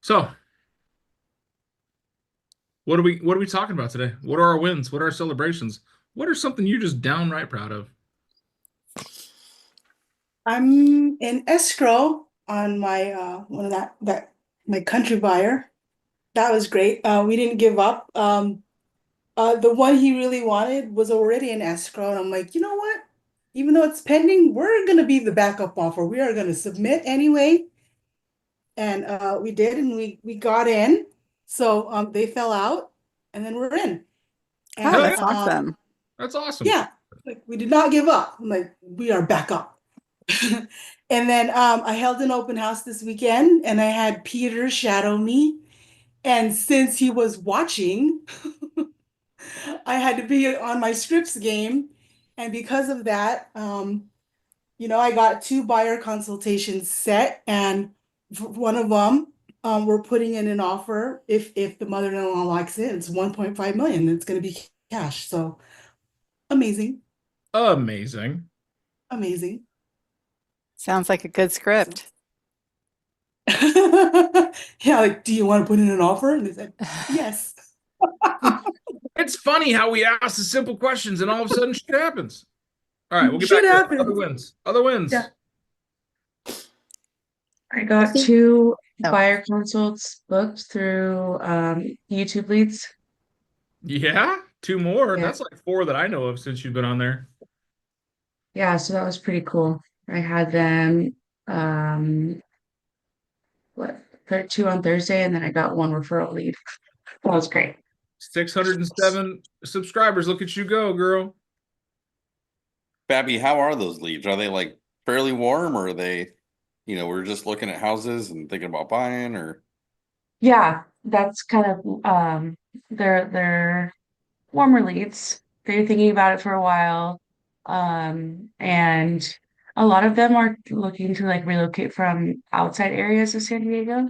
So, what are we talking about today? What are our wins? What are our celebrations? What are something you're just downright proud of? I'm in escrow on my one of that my country buyer. That was great. We didn't give up. The one he really wanted was already in escrow, and I'm like, you know what? Even though it's pending, we're gonna be the backup offer. We are gonna submit anyway, and we did, and we got in. So they fell out, and then we're in. Oh, Hell And yeah, that's awesome. that's awesome. yeah, like we did not give up. I'm like, we are back up. And then I held an open house this weekend and I had Peter shadow me. And since he was watching, I had to be on my scripts game. And because of that, I got two buyer consultations set, and one of them, we're putting in an offer. If the mother-in-law likes it, it's 1.5 million. It's going to be cash. So amazing, Amazing. amazing. Sounds like a good So script. yeah, like, do you want to put in an offer? And they said, yes. It's funny how we ask the simple questions and all of a sudden shit happens. All right, we'll get Shit back to it. Other happens. wins. Other Yeah. wins. I I got think, two oh, buyer consults booked through YouTube leads. Yeah, two more. Yeah. That's like four that I know of since you've been on there. Yeah, so that was pretty cool. I had them um what two on Thursday and then I got one referral lead. That was great. 607 subscribers. Look at you go, girl. Babby, how are those leads? Are they like fairly warm or are they, we're just looking at houses and thinking about buying or Yeah, that's kind of they're warmer leads. They're thinking about it for a while. And a lot of them are looking to like relocate from outside areas of San Diego.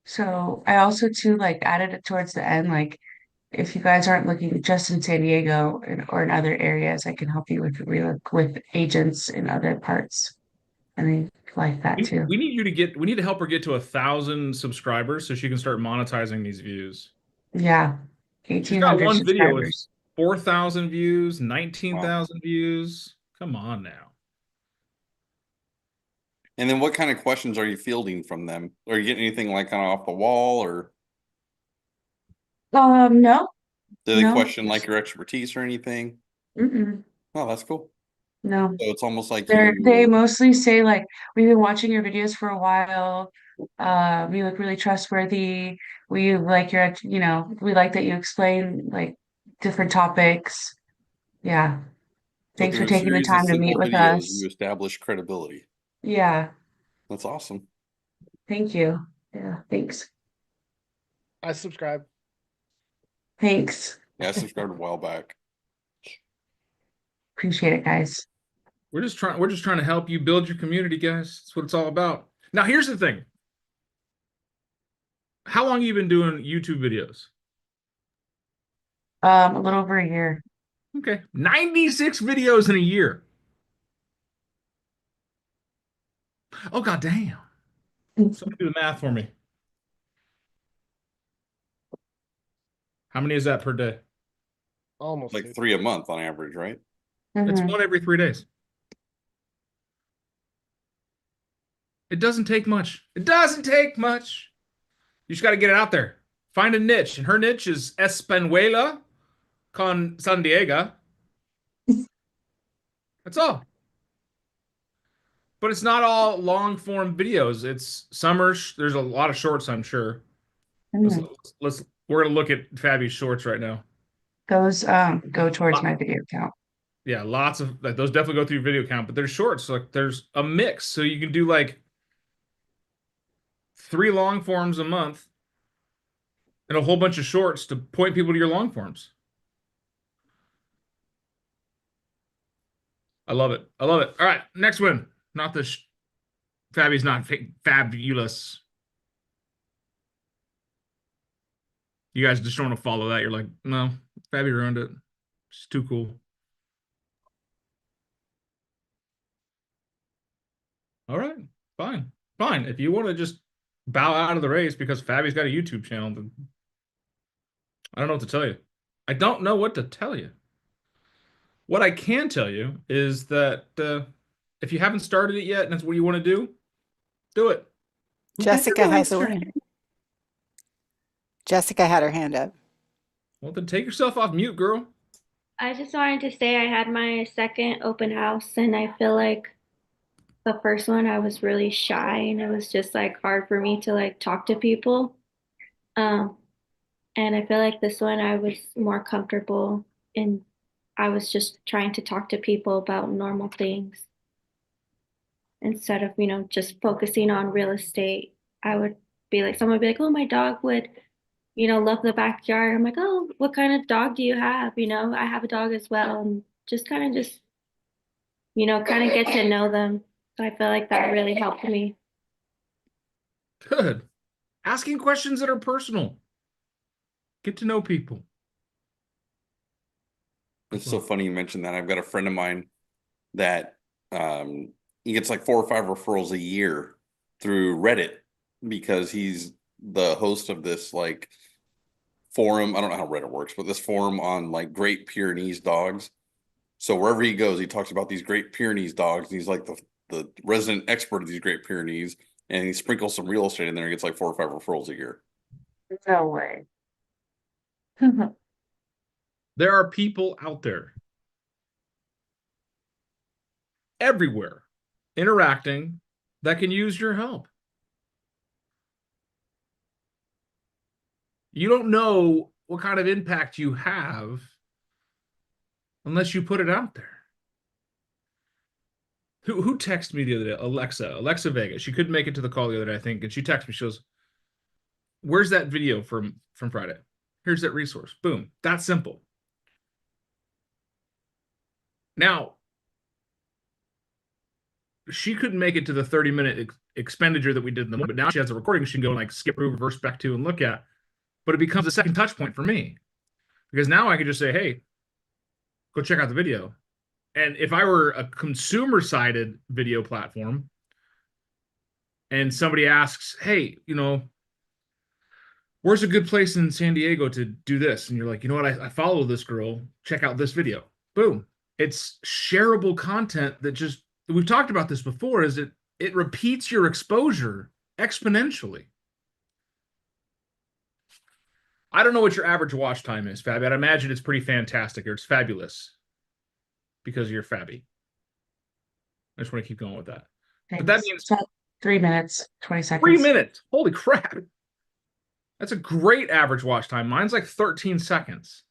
So I also too like added it towards the end, like if you guys aren't looking just in San Diego or in other areas, I can help you with relook with agents in other parts. And they like that We, too. we need you to get, we need to help her get to 1,000 subscribers so she can start monetizing these views. Yeah. She's got 1,800 one video with subscribers. 4,000 views, wow. 19,000 views. Come on now. And then what kind of questions are you fielding from them? Are you getting anything like kind of off the wall or No, do they no, question like your expertise or anything? mm-mm, Oh, that's cool. no. So it's almost like They you, mostly say like we've been watching your videos for a while. We look really trustworthy. We like your, we like that you explain like different topics. Yeah. so Thanks for through a taking the series of time to meet simple with videos, you us. establish credibility. Yeah. That's awesome. Thank you. Yeah. Thanks. I subscribe. Thanks. Yeah, I subscribed a while back. Appreciate it, guys. We're just trying to help you build your community, guys. That's what it's all about. Now, here's the thing. How long you been doing YouTube videos? A little over a year. Okay. 96 videos in a year. Oh, god damn. Somebody do the math for me. How many is that per day? Almost Like two. 3 a month on average, right? It's Mhm. one every 3 days. It doesn't take much. It doesn't take much. You just got to get it out there. Find a niche. And her niche is Española con San Diego. That's all. But it's not all long form videos. It's summer. There's a lot of shorts, I'm sure. Let's, Mhm. let's we're gonna look at Fabi's shorts right now. Those go towards Lot, my video account. yeah, lots of like those definitely go through your video count, but there's shorts. Like there's a mix. So you can do like 3 long forms a month and a whole bunch of shorts to point people to your long forms. I love it. I love it. All right, next one. Not the Fabi's not fabulous. You guys just don't want to follow that. You're like, no, Fabi ruined it. It's too cool. All right, fine, fine. If you want to just bow out of the race because Fabi's got a YouTube channel. Then I don't know what to tell you. I don't know what to tell you. What I can tell you is that if you haven't started it yet and that's what you want to do it. Jessica has Everyone's a trying. Jessica had her hand up. Well, then take yourself off mute, girl. I just wanted to say I had my second open house, and I feel like the first one I was really shy, and it was just like hard for me to like talk to people. Um, and I feel like this one I was more comfortable, and I was just trying to talk to people about normal things instead of, just focusing on real estate. I would be like, someone would be like, oh, my dog would, love the backyard. I'm like, oh, what kind of dog do you have? I have a dog as well. And just kind of get to know them. So I feel like that really helped me. Good. Asking questions that are personal. Get to know people. It's so funny you mentioned that. I've got a friend of mine that he gets like 4 or 5 referrals a year through Reddit because he's the host of this like forum. I don't know how Reddit works, but this forum on like Great Pyrenees dogs. So wherever he goes, he talks about these Great Pyrenees dogs. And he's like the resident expert of these Great Pyrenees, and he sprinkles some real estate in there and gets like 4 or 5 referrals a year. No way. There are people out there everywhere interacting that can use your help. You don't know what kind of impact you have unless you put it out there. Who texted me the other day? Alexa Vega. She couldn't make it to the call the other day, I think, and she texted me. She goes, "Where's that video from Friday? Here's that resource." Boom. That's simple. Now, she couldn't make it to the 30-minute expenditure that we did in the moment. Now she has a recording she can go and like skip through, reverse back to, and look at. But it becomes a second touch point for me because now I can just say, "Hey, go check out the video." And if I were a consumer-sided video platform and somebody asks, "Hey, where's a good place in San Diego to do this?" And you're like, "You know what? I follow this girl. Check out this video." Boom. It's shareable content that just, we've talked about this before, is it repeats your exposure exponentially. I don't know what your average watch time is, Fabi. I'd imagine it's pretty fantastic or it's fabulous because you're Fabi. I just want to keep going with that. But that means So 3 minutes, 20 3 seconds. minutes. Holy crap. That's a great average watch time. Mine's like 13 seconds.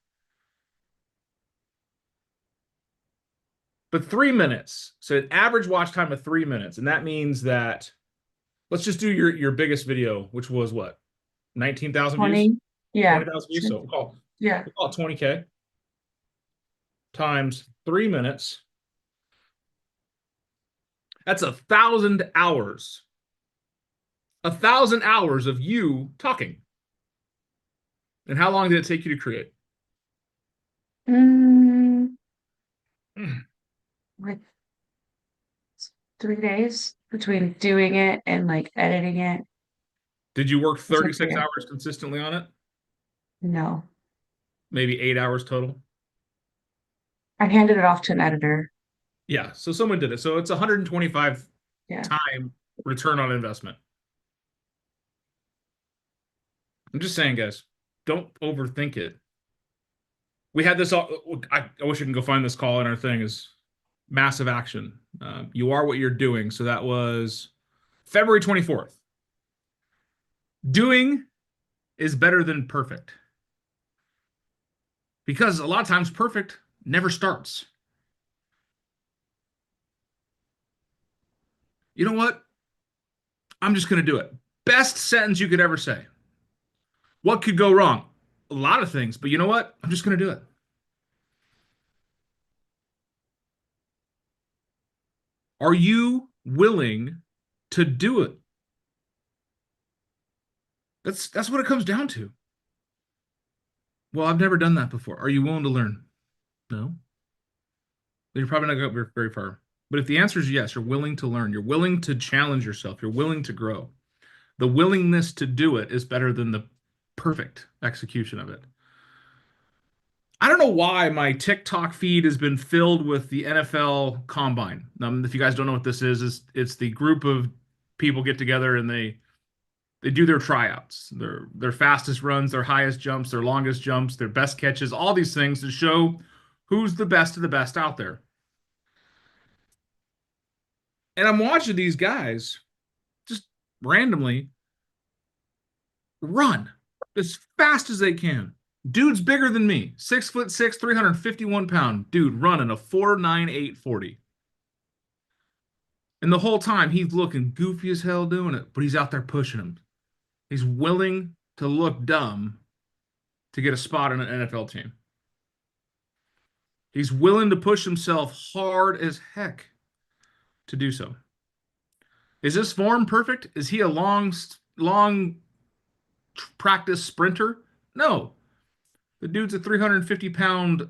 But 3 minutes. So an average watch time of 3 minutes. And that means that, let's just do your biggest video, which was what? 19,000 views? 20. Yeah. 20,000 views. So we'll Yeah. call it 20K times 3 minutes. That's 1,000 hours. 1,000 hours of you talking. And how long did it take you to create? Mm, Mm. like 3 days between doing it and like editing it. Did you work like 36 3 hours consistently on it? No, Maybe 8 hours total? I handed it off to an editor. Yeah, so someone did it. So it's 125 Yeah. time return on investment. I'm just saying, guys, don't overthink it. We had this all, I wish I can go find this call in our thing, is massive action. You are what you're doing. So that was February 24th. Doing is better than perfect. Because a lot of times perfect never starts. You know what? I'm just going to do it. Best sentence you could ever say. What could go wrong? A lot of things, but you know what? I'm just going to do it. Are you willing to do it? That's what it comes down to. Well, I've never done that before. Are you willing to learn? No. Then you're probably not going to go very far. But if the answer is yes, you're willing to learn, you're willing to challenge yourself, you're willing to grow, The willingness to do it is better than the perfect execution of it. I don't know why my TikTok feed has been filled with the NFL Combine. If you guys don't know what this is it's the group of people get together and they do their tryouts, their fastest runs, their highest jumps, their longest jumps, their best catches, all these things to show who's the best of the best out there. And I'm watching these guys just randomly run as fast as they can. Dude's bigger than me, 6'6", 351-pound dude running a 4.9840. And the whole time he's looking goofy as hell doing it, but he's out there pushing him. He's willing to look dumb to get a spot on an NFL team. He's willing to push himself hard as heck to do so. Is this form perfect? Is he a long practice sprinter? No. The dude's a 350-pound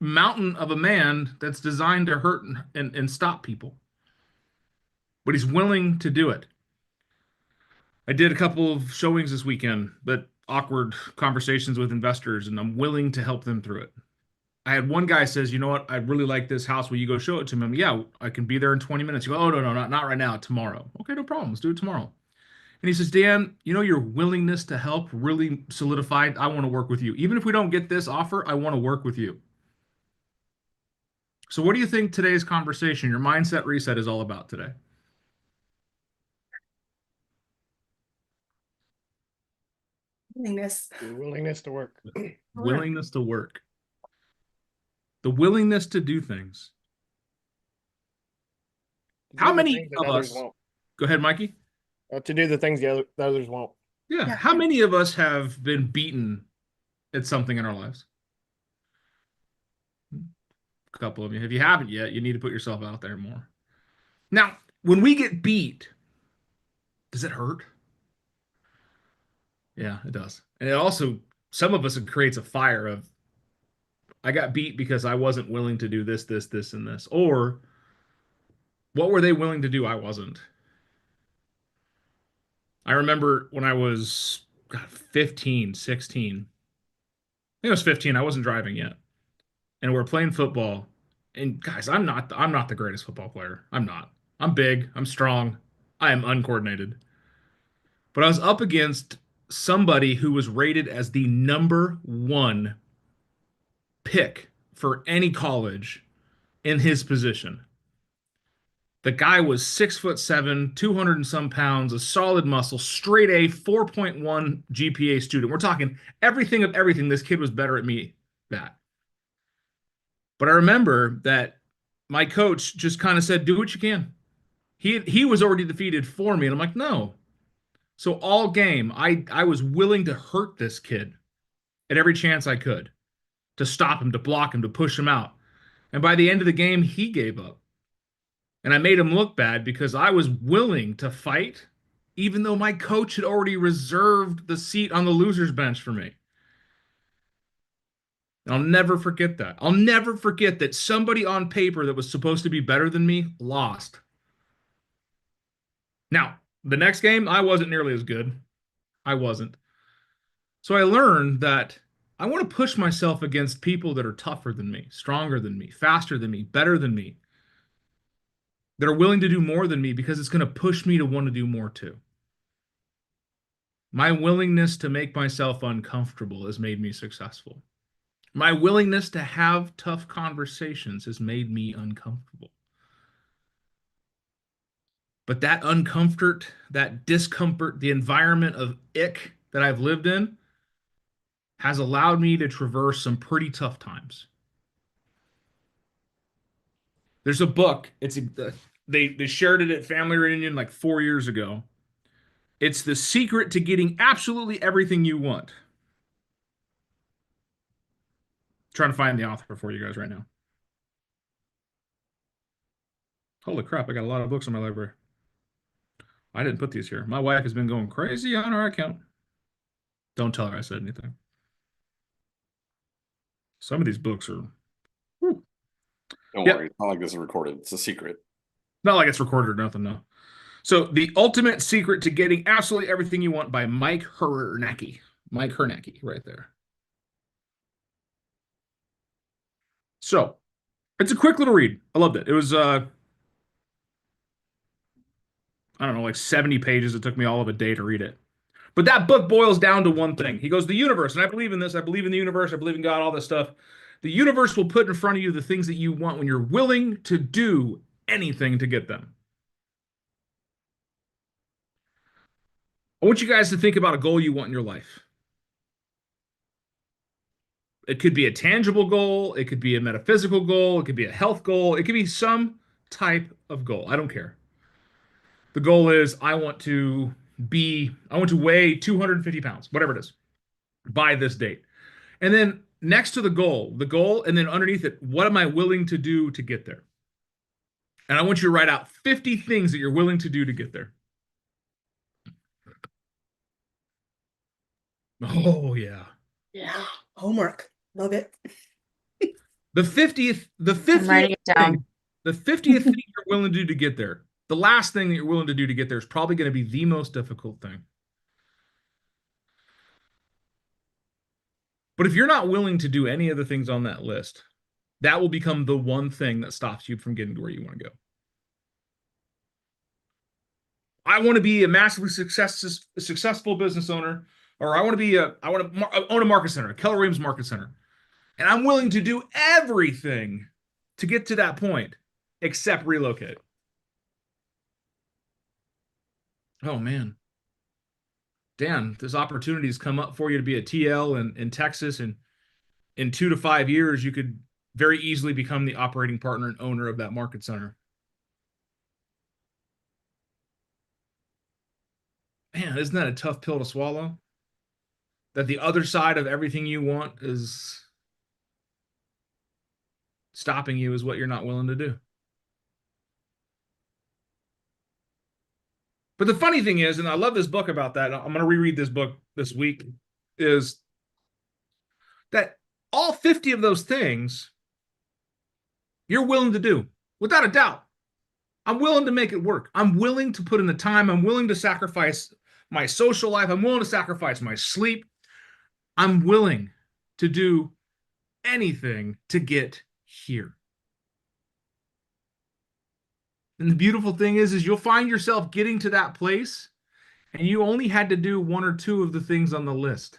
mountain of a man that's designed to hurt and stop people. But he's willing to do it. I did a couple of showings this weekend, but awkward conversations with investors, and I'm willing to help them through it. I had one guy says, you know what, I really like this house. Will you go show it to him? Yeah, I can be there in 20 minutes. You go, oh, no, not right now, tomorrow. Okay, no problem. Let's do it tomorrow. And he says, Dan, you know, your willingness to help really solidified. I want to work with you. Even if we don't get this offer, I want to work with you. So what do you think today's conversation, your mindset reset is all about today? Willingness. Your willingness to work. Willingness to work. The willingness to do things. To How do the many things that of others us? won't. Go ahead, Mikey. To do the things the others won't. Yeah. Yeah. How many of us have been beaten at something in our lives? A couple of you. If you haven't yet, you need to put yourself out there more. Now, when we get beat, does it hurt? Yeah, it does. And it also, some of us, it creates a fire of, I got beat because I wasn't willing to do this, and this. Or, what were they willing to do? I wasn't. I remember when I was 15, 16. I think I was 15. I wasn't driving yet. And we're playing football. And guys, I'm not the greatest football player. I'm not. I'm big, I'm strong, I am uncoordinated. But I was up against somebody who was rated as the #1 pick for any college in his position. The guy was 6'7", 200 and some pounds, a solid muscle, straight A, 4.1 GPA student. We're talking everything of everything. This kid was better at me that. But I remember that my coach just kind of said, do what you can. He was already defeated for me. And I'm like, no. So all game, I was willing to hurt this kid at every chance I could, to stop him, to block him, to push him out. And by the end of the game, he gave up. And I made him look bad because I was willing to fight, even though my coach had already reserved the seat on the loser's bench for me. And I'll never forget that. I'll never forget that somebody on paper that was supposed to be better than me lost. Now, the next game, I wasn't nearly as good. I wasn't. So I learned that I want to push myself against people that are tougher than me, stronger than me, faster than me, better than me, that are willing to do more than me, because it's going to push me to want to do more too. My willingness to make myself uncomfortable has made me successful. My willingness to have tough conversations has made me uncomfortable. But that uncomfort, that discomfort, the environment of ick that I've lived in has allowed me to traverse some pretty tough times. There's a book. They shared it at family reunion like 4 years ago. It's The Secret to Getting Absolutely Everything You Want. Trying to find the author for you guys right now. Holy crap, I got a lot of books in my library. I didn't put these here. My wife has been going crazy on our account. Don't tell her I said anything. Some of these books are... Don't Yep. worry. It's not like this is recorded. It's a secret. Not like it's recorded or nothing, no. So, The Ultimate Secret to Getting Absolutely Everything You Want by Mike Hernacki. Mike Hernacki, right there. So, it's a quick little read. I loved it. It was, I don't know, like 70 pages. It took me all of a day to read it. But that book boils down to one thing. He goes, the universe, and I believe in this. I believe in the universe. I believe in God, all this stuff. The universe will put in front of you the things that you want when you're willing to do anything to get them. I want you guys to think about a goal you want in your life. It could be a tangible goal. It could be a metaphysical goal. It could be a health goal. It could be some type of goal. I don't care. The goal is I want to weigh 250 pounds, whatever it is, by this date. And then next to the goal, and then underneath it, what am I willing to do to get there? And I want you to write out 50 things that you're willing to do to get there. Oh, yeah. Yeah. Homework. Love it. The 50th I'm writing it down. thing, the 50th thing you're willing to do to get there. The last thing that you're willing to do to get there is probably going to be the most difficult thing. But if you're not willing to do any of the things on that list, that will become the one thing that stops you from getting to where you want to go. I want to be a massively successful business owner, or I want to own a market center, a Keller Williams market center. And I'm willing to do everything to get to that point except relocate. Oh man. Dan, this opportunity's come up for you to be a TL in Texas, and in 2 to 5 years, you could very easily become the operating partner and owner of that market center. Man, isn't that a tough pill to swallow? That the other side of everything you want is stopping you is what you're not willing to do. But the funny thing is, and I love this book about that, I'm going to reread this book this week, is that all 50 of those things you're willing to do, without a doubt. I'm willing to make it work. I'm willing to put in the time. I'm willing to sacrifice my social life. I'm willing to sacrifice my sleep. I'm willing to do anything to get here. And the beautiful thing is you'll find yourself getting to that place, and you only had to do 1 or 2 of the things on the list.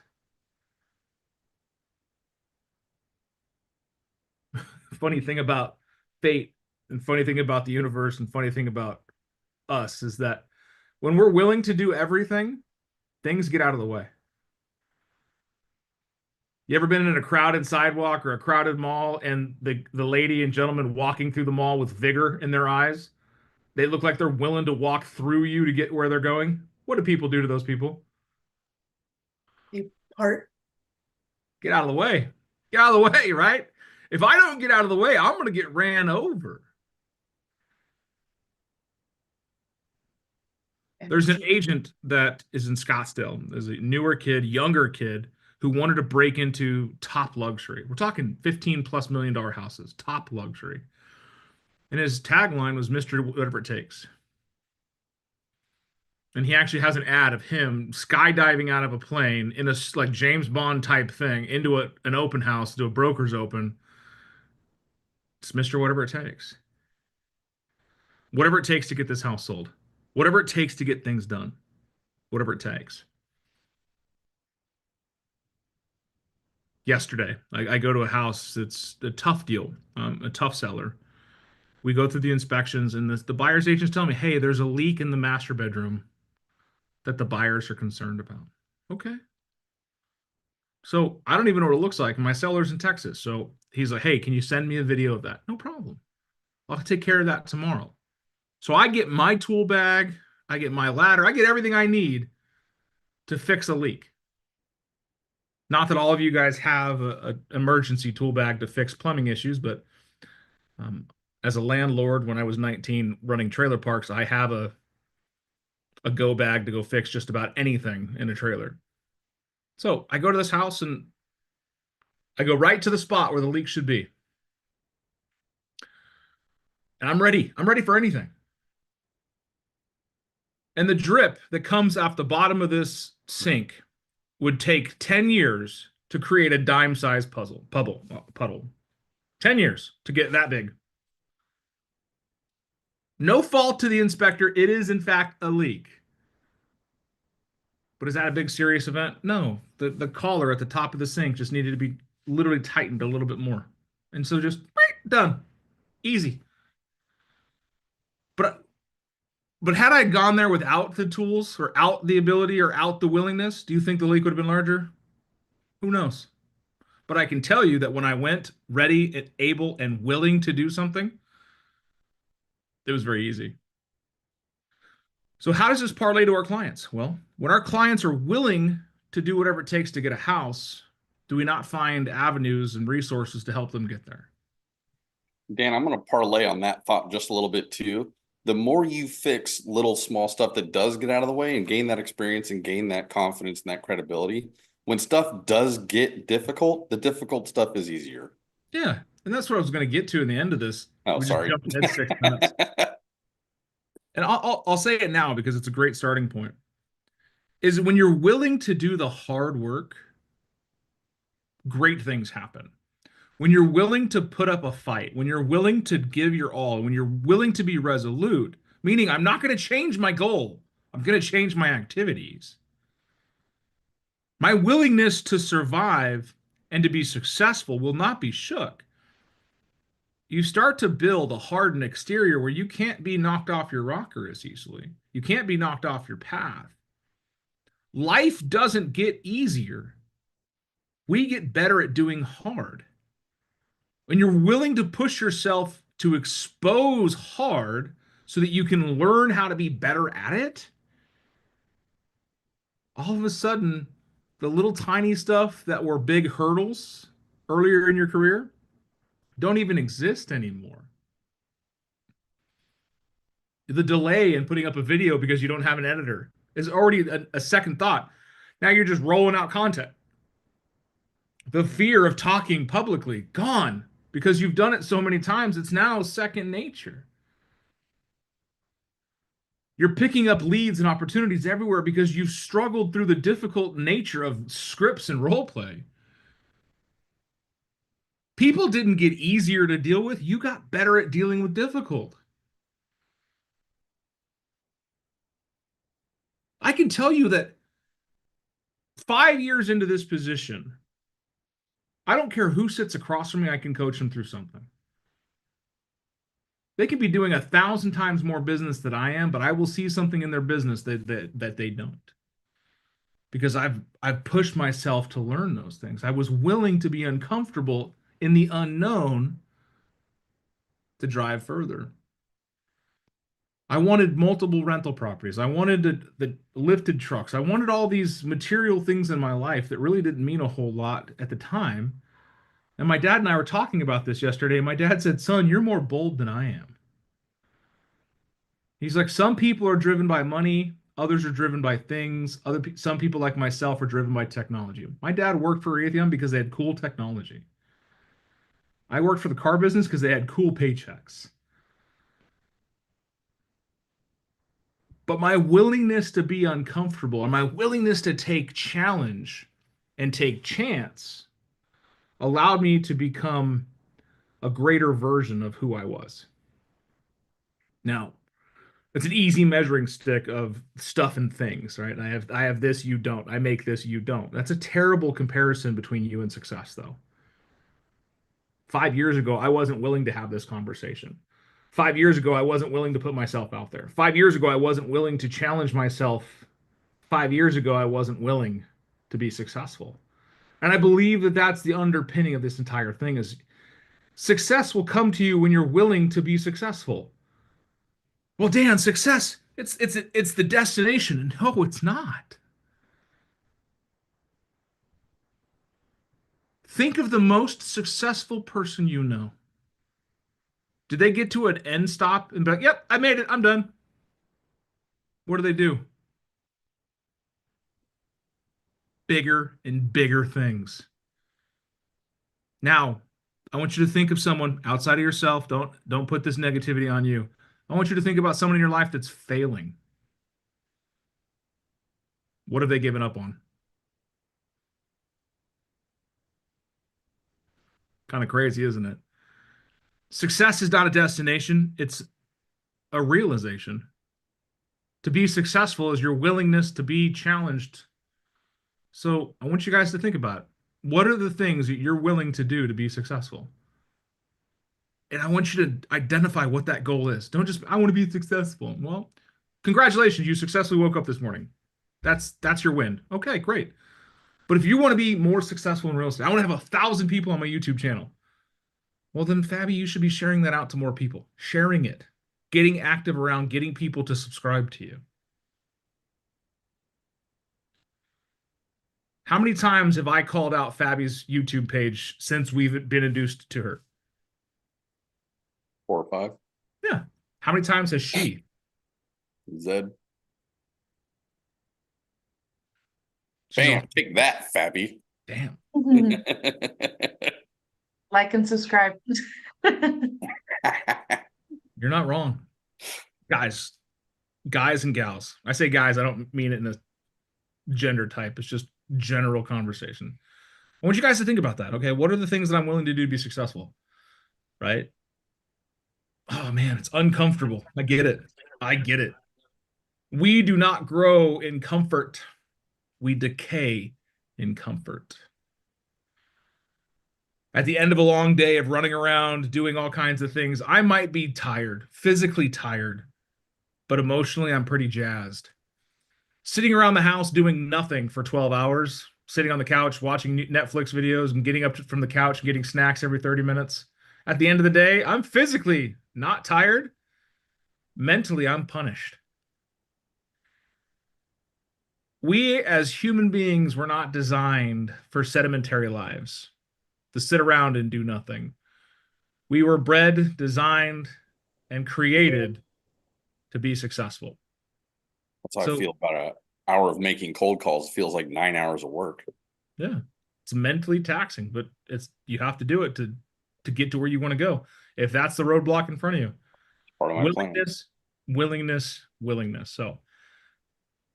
Funny thing about fate, and funny thing about the universe, and funny thing about us is that when we're willing to do everything, things get out of the way. You ever been in a crowded sidewalk or a crowded mall, and the lady and gentleman walking through the mall with vigor in their eyes? They look like they're willing to walk through you to get where they're going. What do people do to those people? You part. Get out of the way. Get out of the way, right? If I don't get out of the way, I'm going to get ran over. There's an agent that is in Scottsdale. There's a newer kid, younger kid, who wanted to break into top luxury. We're talking $15+ million houses, top luxury. And his tagline was Mr. Whatever It Takes. And he actually has an ad of him skydiving out of a plane in a like James Bond type thing into an open house, to a broker's open. It's Mr. Whatever It Takes. Whatever it takes to get this house sold. Whatever it takes to get things done. Whatever it takes. Yesterday, I go to a house that's a tough deal, a tough seller. We go through the inspections, and the buyer's agents tell me, hey, there's a leak in the master bedroom that the buyers are concerned about. Okay. So I don't even know what it looks like. My seller's in Texas. So he's like, hey, can you send me a video of that? No problem. I'll take care of that tomorrow. So I get my tool bag, I get my ladder, I get everything I need to fix a leak. Not that all of you guys have an emergency tool bag to fix plumbing issues, but as a landlord, when I was 19 running trailer parks, I have a go bag to go fix just about anything in a trailer. So I go to this house and I go right to the spot where the leak should be. And I'm ready. I'm ready for anything. And the drip that comes off the bottom of this sink would take 10 years to create a dime-sized puddle. 10 years to get that big. No fault to the inspector. It is, in fact, a leak. But is that a big serious event? No. The collar at the top of the sink just needed to be literally tightened a little bit more. And so just done. Easy. But had I gone there without the tools or out the ability or out the willingness, do you think the leak would have been larger? Who knows? But I can tell you that when I went ready and able and willing to do something, it was very easy. So how does this parlay to our clients? Well, when our clients are willing to do whatever it takes to get a house, do we not find avenues and resources to help them get there? Dan, I'm going to parlay on that thought just a little bit too. The more you fix little small stuff that does get out of the way and gain that experience and gain that confidence and that credibility, when stuff does get difficult, the difficult stuff is easier. Yeah, and that's what I was going to get to in the end of this. Oh, We just sorry. jumped ahead 6 minutes. And I'll say it now because it's a great starting point. Is when you're willing to do the hard work, great things happen. When you're willing to put up a fight, when you're willing to give your all, when you're willing to be resolute, meaning I'm not going to change my goal, I'm going to change my activities. My willingness to survive and to be successful will not be shook. You start to build a hardened exterior where you can't be knocked off your rocker as easily. You can't be knocked off your path. Life doesn't get easier. We get better at doing hard. When you're willing to push yourself to expose hard so that you can learn how to be better at it, all of a sudden, the little tiny stuff that were big hurdles earlier in your career don't even exist anymore. The delay in putting up a video because you don't have an editor is already a second thought. Now you're just rolling out content. The fear of talking publicly, gone, because you've done it so many times, it's now second nature. You're picking up leads and opportunities everywhere because you've struggled through the difficult nature of scripts and role play. People didn't get easier to deal with. You got better at dealing with difficult. I can tell you that 5 years into this position, I don't care who sits across from me, I can coach them through something. They could be doing 1,000 times more business than I am, but I will see something in their business that they don't. Because I've pushed myself to learn those things. I was willing to be uncomfortable in the unknown to drive further. I wanted multiple rental properties. I wanted the lifted trucks. I wanted all these material things in my life that really didn't mean a whole lot at the time. And my dad and I were talking about this yesterday. And my dad said, "Son, you're more bold than I am." He's like, some people are driven by money. Others are driven by things. Some people like myself are driven by technology. My dad worked for Raytheon because they had cool technology. I worked for the car business because they had cool paychecks. But my willingness to be uncomfortable and my willingness to take challenge and take chance allowed me to become a greater version of who I was. Now, it's an easy measuring stick of stuff and things, right? I have this, you don't. I make this, you don't. That's a terrible comparison between you and success, though. 5 years ago, I wasn't willing to have this conversation. 5 years ago, I wasn't willing to put myself out there. 5 years ago, I wasn't willing to challenge myself. 5 years ago, I wasn't willing to be successful. And I believe that that's the underpinning of this entire thing is success will come to you when you're willing to be successful. Well, Dan, success, it's the destination. No, it's not. Think of the most successful person you know. Did they get to an end stop and be like, "Yep, I made it, I'm done"? What do? Bigger and bigger things. Now, I want you to think of someone outside of yourself. Don't put this negativity on you. I want you to think about someone in your life that's failing. What have they given up on? Kind of crazy, isn't it? Success is not a destination, it's a realization. To be successful is your willingness to be challenged. So I want you guys to think about it. What are the things that you're willing to do to be successful? And I want you to identify what that goal is. Don't just, I want to be successful. Well, congratulations, you successfully woke up this morning. That's your win. Okay, great. But if you want to be more successful in real estate, I want to have 1,000 people on my YouTube channel. Well, then, Fabi, you should be sharing that out to more people. Sharing it, getting active around getting people to subscribe to you. How many times have I called out Fabi's YouTube page since we've been introduced to her? 4 or 5. Yeah. How many times has she? Zed. She's Bam, all, take that, Fabi. damn. Like and subscribe. You're not wrong. Guys and gals. I say guys, I don't mean it in a gender type. It's just general conversation. I want you guys to think about that. Okay. What are the things that I'm willing to do to be successful? Right? Oh man, it's uncomfortable. I get it. I get it. We do not grow in comfort. We decay in comfort. At the end of a long day of running around, doing all kinds of things, I might be tired, physically tired, but emotionally, I'm pretty jazzed. Sitting around the house doing nothing for 12 hours, sitting on the couch, watching Netflix videos and getting up from the couch and getting snacks every 30 minutes. At the end of the day, I'm physically not tired. Mentally, I'm punished. We as human beings were not designed for sedimentary lives, to sit around and do nothing. We were bred, designed, and created to be successful. That's how I feel about an hour of making cold calls. It feels like 9 hours of work. Yeah, it's mentally taxing, but you have to do it to get to where you want to go. If that's the roadblock in front of you, Part of my plan. willingness. So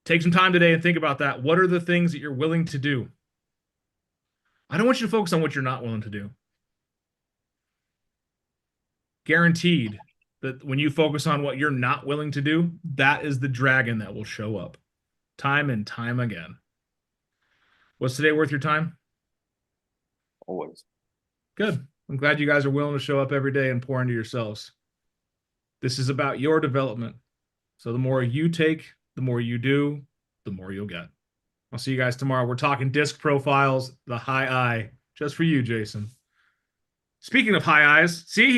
take some time today and think about that. What are the things that you're willing to do? I don't want you to focus on what you're not willing to do. Guaranteed that when you focus on what you're not willing to do, that is the dragon that will show up time and time again. Was today worth your time? Always. Good. I'm glad you guys are willing to show up every day and pour into yourselves. This is about your development. So the more you take, the more you do, the more you'll get. I'll see you guys tomorrow. We're talking disc profiles, the high eye, just for you, Jason. Speaking of high eyes, see,